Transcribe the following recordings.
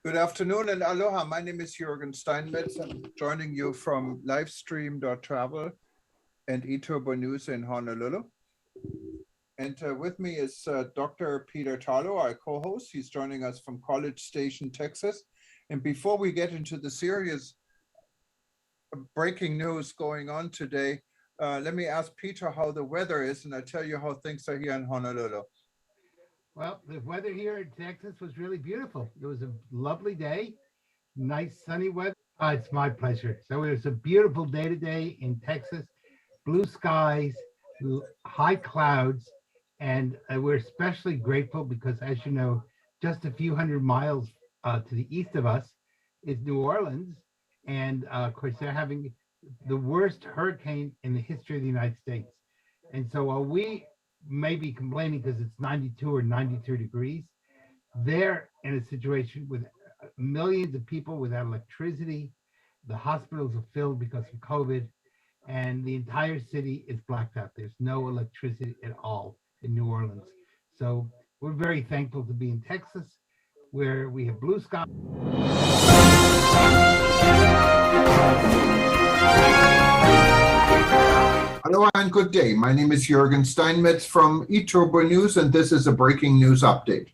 Good afternoon and aloha. My name is Juergen Steinmetz. I'm joining you from livestream.travel and eTurbo News in Honolulu. And with me is Dr. Peter Tarlow, our co-host. He's joining us from College Station, Texas. And before we get into the serious breaking news going on today, let me ask Peter how the weather is, and I'll tell you how things are here in Honolulu. Well, the weather here in Texas was really beautiful. It was a lovely day, nice sunny weather. It's my pleasure. So it was a beautiful day today in Texas, blue skies, high clouds, and we're especially grateful because, as you know, just a few hundred miles to the east of us is New Orleans. And of course, they're having the worst hurricane in the history of the United States. And so while we may be complaining because it's 92 or 93 degrees, they're in a situation with millions of people without electricity. The hospitals are filled because of COVID, and the entire city is blacked out. There's no electricity at all in New Orleans. So we're very thankful to be in Texas, where we have blue sky. Hello and good day. My name is Juergen Steinmetz from eTurbo News, and this is a breaking news update.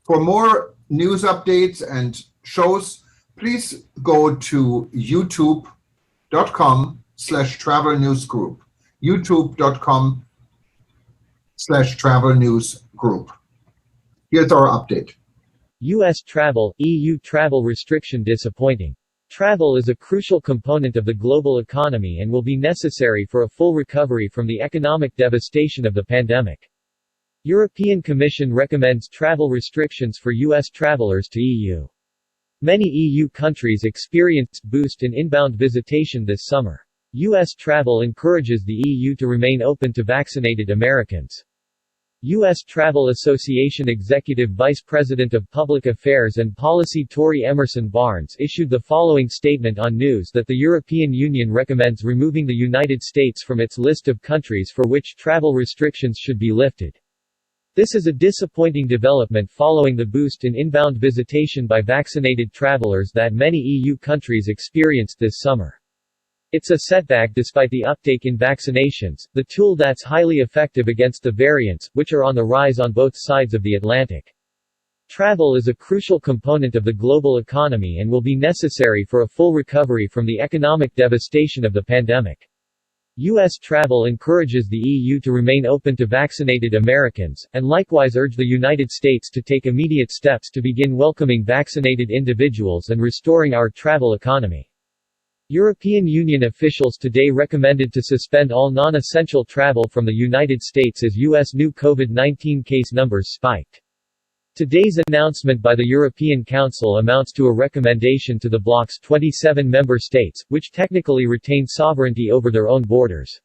For more news updates and shows, please go to youtube.com/travel news group. youtube.com/travel news group. Here's our update. U.S. travel, EU travel restriction disappointing. Travel is a crucial component of the global economy and will be necessary for a full recovery from the economic devastation of the pandemic. European Commission recommends travel restrictions for U.S. travelers to EU. Many EU countries experienced boost in inbound visitation this summer. U.S. travel encourages the EU to remain open to vaccinated Americans. U.S. Travel Association Executive Vice President of Public Affairs and Policy Tori Emerson Barnes issued the following statement on news that the European Union recommends removing the United States from its list of countries for which travel restrictions should be lifted. This is a disappointing development following the boost in inbound visitation by vaccinated travelers that many EU countries experienced this summer. It's a setback despite the uptake in vaccinations, the tool that's highly effective against the variants, which are on the rise on both sides of the Atlantic. Travel is a crucial component of the global economy and will be necessary for a full recovery from the economic devastation of the pandemic. U.S. travel encourages the EU to remain open to vaccinated Americans, and likewise urge the United States to take immediate steps to begin welcoming vaccinated individuals and restoring our travel economy. European Union officials today recommended to suspend all non-essential travel from the United States as U.S. new COVID-19 case numbers spiked. Today's announcement by the European Council amounts to a recommendation to the bloc's 27 member states, which technically retain sovereignty over their own borders.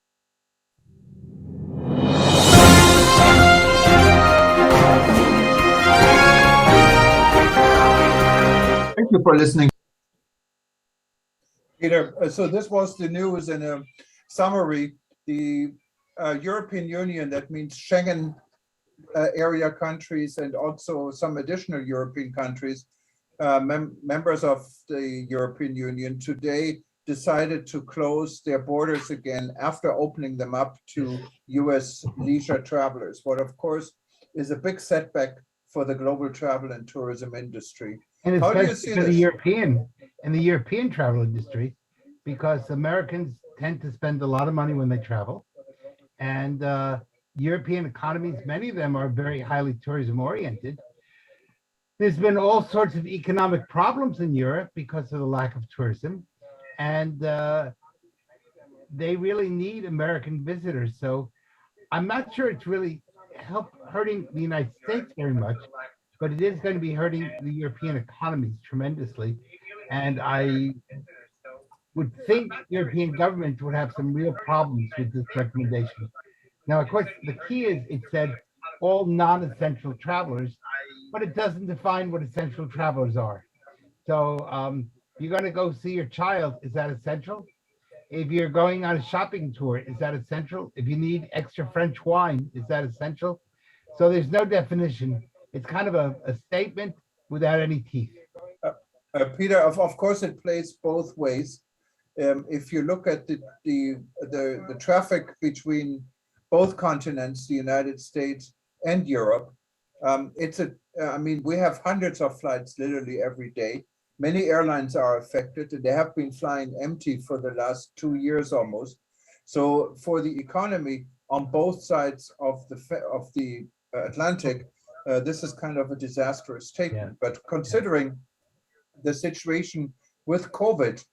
Thank you for listening. Peter, so this was the news in a summary. The European Union, that means Schengen area countries and also some additional European countries, members of the European Union, today decided to close their borders again after opening them up to US leisure travelers, what of course is a big setback for the global travel and tourism industry. And especially for the European travel industry, because Americans tend to spend a lot of money when they travel, and European economies, many of them are very highly tourism oriented. There's been all sorts of economic problems in Europe because of the lack of tourism, and they really need American visitors. So I'm not sure it's really hurting the United States very much, but it is going to be hurting the European economies tremendously. And I would think European governments would have some real problems with this recommendation. Now, of course, the key is it said all non-essential travelers, but it doesn't define what essential travelers are. So you're going to go see your child, is that essential? If you're going on a shopping tour, is that essential? If you need extra French wine, is that essential? So there's no definition. It's kind of a statement without any teeth. Peter, of course, it plays both ways. If you look at the traffic between both continents, the United States and Europe, I mean, we have hundreds of flights literally every day. Many airlines are affected, and they have been flying empty for the last 2 years almost. So for the economy on both sides of the Atlantic, this is kind of a disastrous statement. But considering the situation with COVID,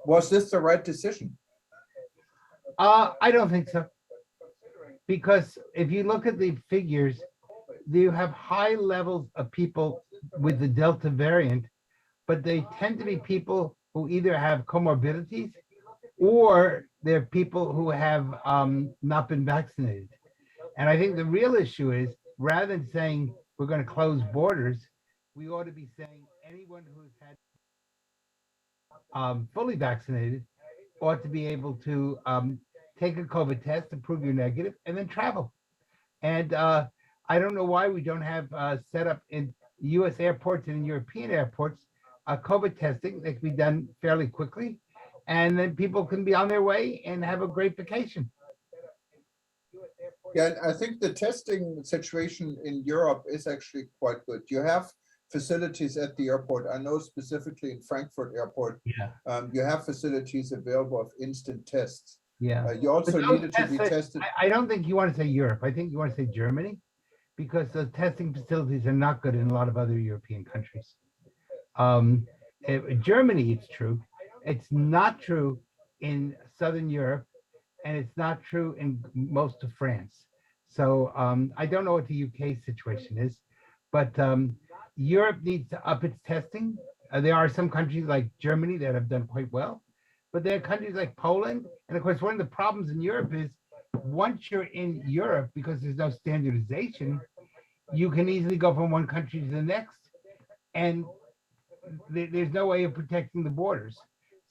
was this the right decision? I don't think so. Because if you look at the figures, you have high levels of people with the Delta variant, but they tend to be people who either have comorbidities or they're people who have not been vaccinated. And I think the real issue is, rather than saying we're going to close borders, we ought to be saying anyone who's had fully vaccinated ought to be able to take a COVID test and prove you're negative and then travel. And I don't know why we don't have set up in US airports and in European airports COVID testing that can be done fairly quickly. And then people can be on their way and have a great vacation. Yeah, I think the testing situation in Europe is actually quite good. You have facilities at the airport. I know specifically in Frankfurt Airport, you have facilities available of instant tests. You also needed to be tested. I don't think you want to say Europe. I think you want to say Germany, because the testing facilities are not good in a lot of other European countries. Germany, it's true. It's not true in Southern Europe, and it's not true in most of France. So I don't know what the UK situation is, but Europe needs to up its testing. There are some countries like Germany that have done quite well, but there are countries like Poland. And of course, one of the problems in Europe is once you're in Europe, because there's no standardization, you can easily go from one country to the next, and there's no way of protecting the borders.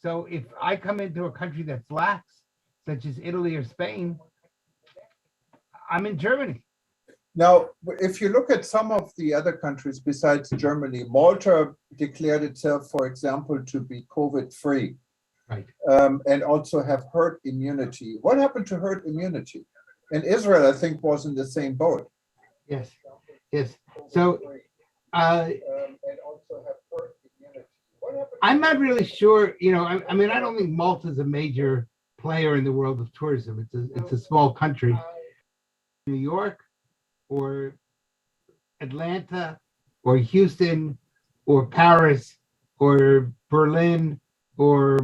So if I come into a country that's lax, such as Italy or Spain, I'm in Germany. Now, if you look at some of the other countries besides Germany, Malta declared itself, for example, to be COVID-free, right, and also have herd immunity. What happened to herd immunity? And Israel, I think, was in the same boat. Yes. So I'm not really sure. I mean, I don't think Malta is a major player in the world of tourism. It's a small country. New York, or Atlanta, or Houston, or Paris, or Berlin, or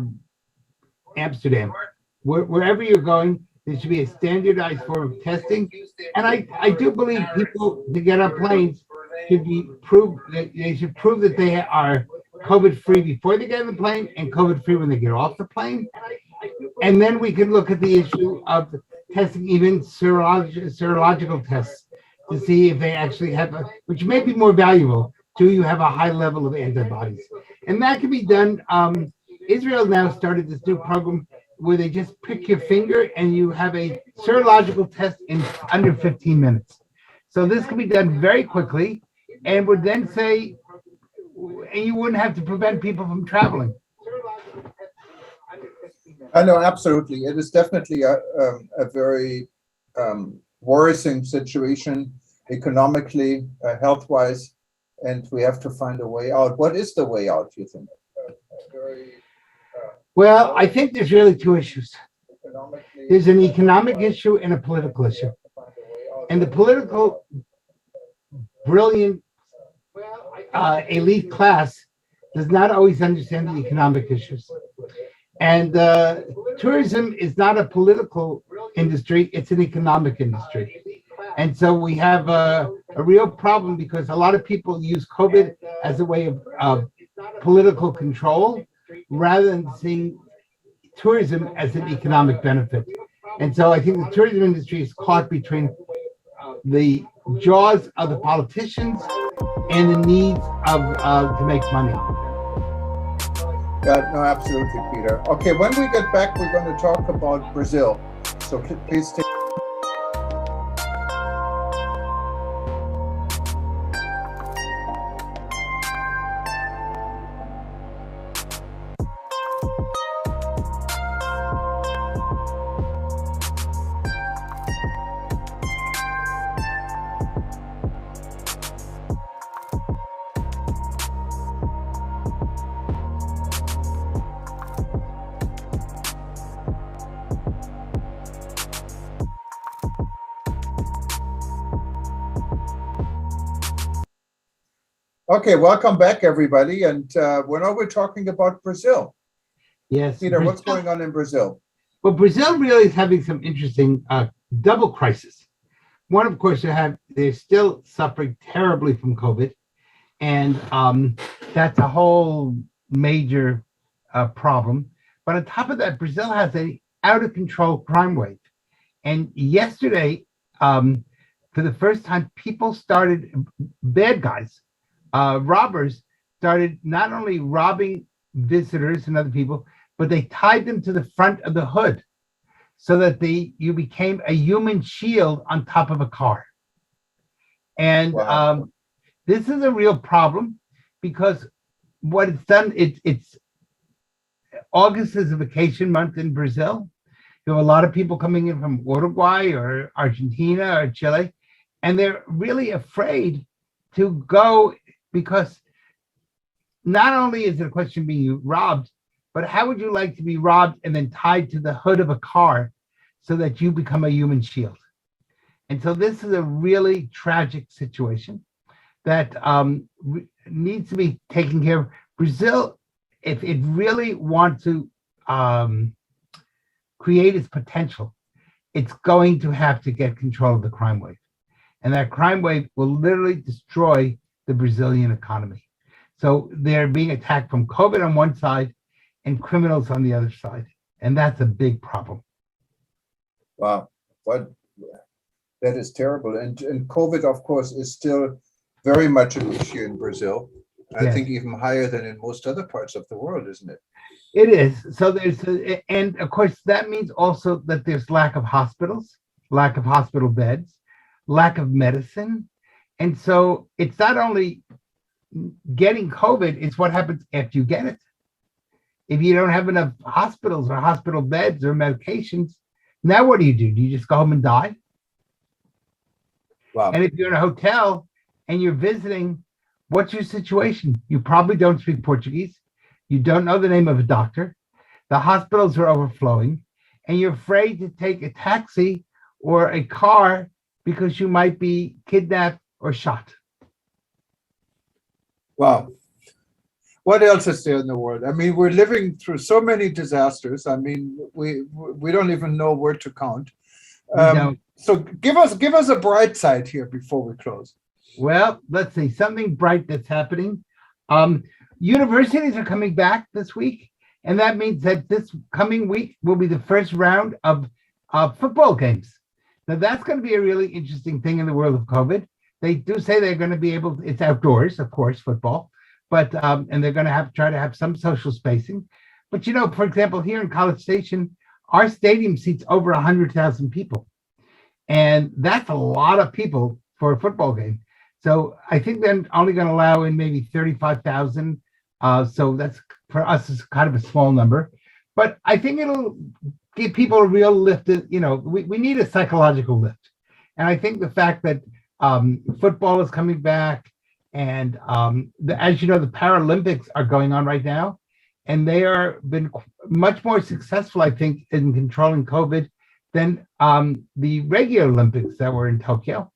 Amsterdam. Wherever you're going, there should be a standardized form of testing. And I do believe people to get on planes should be proved that they should prove that they are COVID-free before they get on the plane and COVID-free when they get off the plane. And then we can look at the issue of testing even serological tests to see if they actually have, which may be more valuable, do you have a high level of antibodies? And that can be done. Israel now started this new program where they just prick your finger and you have a serological test in under 15 minutes. So this can be done very quickly and would then say, and you wouldn't have to prevent people from traveling. I know, absolutely. It is definitely a very worrisome situation economically, health-wise, and we have to find a way out. What is the way out, do you think? Well, I think there's really two issues. There's an economic issue and a political issue. And the political brilliant elite class does not always understand the economic issues. And tourism is not a political industry, it's an economic industry. And so we have a real problem because a lot of people use COVID as a way of political control rather than seeing tourism as an economic benefit. And so I think the tourism industry is caught between the jaws of the politicians and the needs of to make money. Yeah, no, absolutely, Peter. Okay, when we get back, we're going to talk about Brazil. So please stay. Okay, welcome back, everybody. And now we're talking about Brazil. Yes. Peter, what's Brazil- going on in Brazil? Well, Brazil really is having some interesting double crisis. One, of course, they're still suffering terribly from COVID, and that's a whole major problem. But on top of that, Brazil has a out of control crime wave. And yesterday, for the first time, bad guys, robbers, started not only robbing visitors and other people, but they tied them to the front of the hood so that you became a human shield on top of a car. And Wow. this is a real problem because what it's done, it's August is a vacation month in Brazil. You have a lot of people coming in from Uruguay or Argentina or Chile, and they're really afraid to go because not only is it a question of being robbed, but how would you like to be robbed and then tied to the hood of a car so that you become a human shield? And so this is a really tragic situation that needs to be taken care of. Brazil, if it really wants to create its potential, it's going to have to get control of the crime wave. And that crime wave will literally destroy the Brazilian economy. So they're being attacked from COVID on one side and criminals on the other side. And that's a big problem. Wow. That is terrible. And COVID, of course, is still very much an issue in Brazil. I Yes. think even higher than in most other parts of the world, isn't it? It is. So and of course, that means also that there's lack of hospitals, lack of hospital beds, lack of medicine. And so it's not only getting COVID, it's what happens after you get it. If you don't have enough hospitals or hospital beds or medications, now what do? Do you just go home and die? Wow. And if you're in a hotel and you're visiting, what's your situation? You probably don't speak Portuguese. You don't know the name of a doctor. The hospitals are overflowing, and you're afraid to take a taxi or a car because you might be kidnapped or shot. Wow. What else is there in the world? I mean, we're living through so many disasters. I mean, we don't even know where to count. don't. So give us a bright side here before we close. Well, let's see, something bright that's happening. Universities are coming back this week, and that means that this coming week will be the first round of football games. Now, that's going to be a really interesting thing in the world of COVID. They do say they're going to be able, it's outdoors, of course, football, but, and they're going to try to have some social spacing. But, you know, for example, here in College Station, our stadium seats over 100,000 people. And that's a lot of people for a football game. So I think they're only going to allow in maybe 35,000. So that's, for us, is kind of a small number. But I think it'll give people a real lift. You know, we need a psychological lift. And I think the fact that football is coming back, and as you know, the Paralympics are going on right now, and they are been much more successful, I think, in controlling COVID than the regular Olympics that were in Tokyo.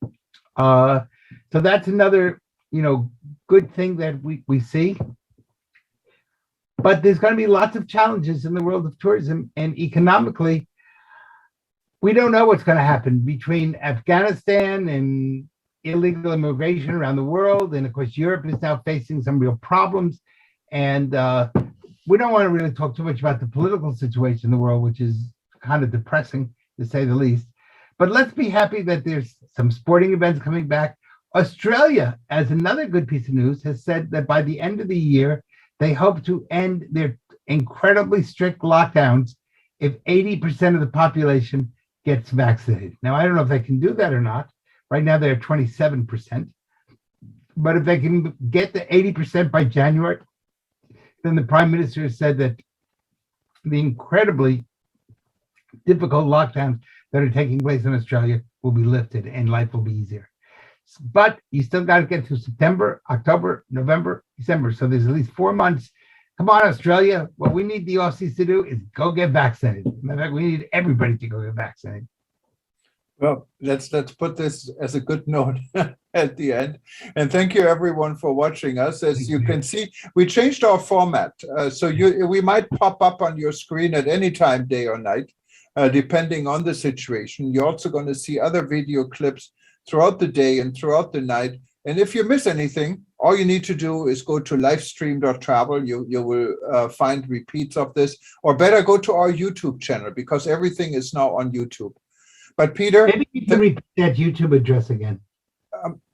So that's another, you know, good thing that we see. But there's going to be lots of challenges in the world of tourism, and economically, we don't know what's going to happen between Afghanistan and illegal immigration around the world. And of course, Europe is now facing some real problems. And we don't want to really talk too much about the political situation in the world, which is kind of depressing, to say the least. But let's be happy that there's some sporting events coming back. Australia, as another good piece of news, has said that by the end of the year, they hope to end their incredibly strict lockdowns if 80% of the population gets vaccinated. Now, I don't know if they can do that or not. Right now, they're 27%. But if they can get to 80% by January, then the Prime Minister has said that the incredibly difficult lockdowns that are taking place in Australia will be lifted and life will be easier. But you still got to get through September, October, November, December. So there's at least 4 months. Come on, Australia. What we need the Aussies to do is go get vaccinated. In fact, we need everybody to go get vaccinated. Well, let's put this as a good note at the end. And thank you everyone for watching us. As you can see, we changed our format. So we might pop up on your screen at any time, day or night, depending on the situation. You're also going to see other video clips throughout the day and throughout the night. And if you miss anything, all you need to do is go to livestream.travel. You will find repeats of this, or better go to our YouTube channel, because everything is now on YouTube. But Peter, maybe you can repeat that YouTube address again.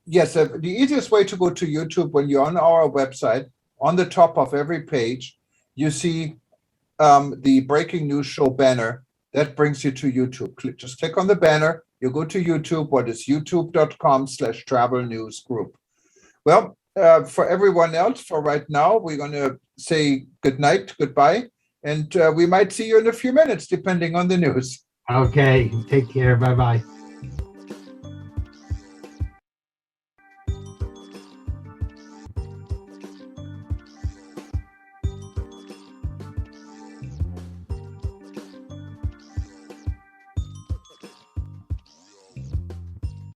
Yes, the easiest way to go to YouTube, when you're on our website, on the top of every page, you see the breaking news show banner. That brings you to YouTube. Just click on the banner. You go to YouTube. What is youtube.com/travel news group. Well, for everyone else, for right now, we're going to say good night, goodbye, and we might see you in a few minutes, depending on the news. Okay, take care. Bye-bye.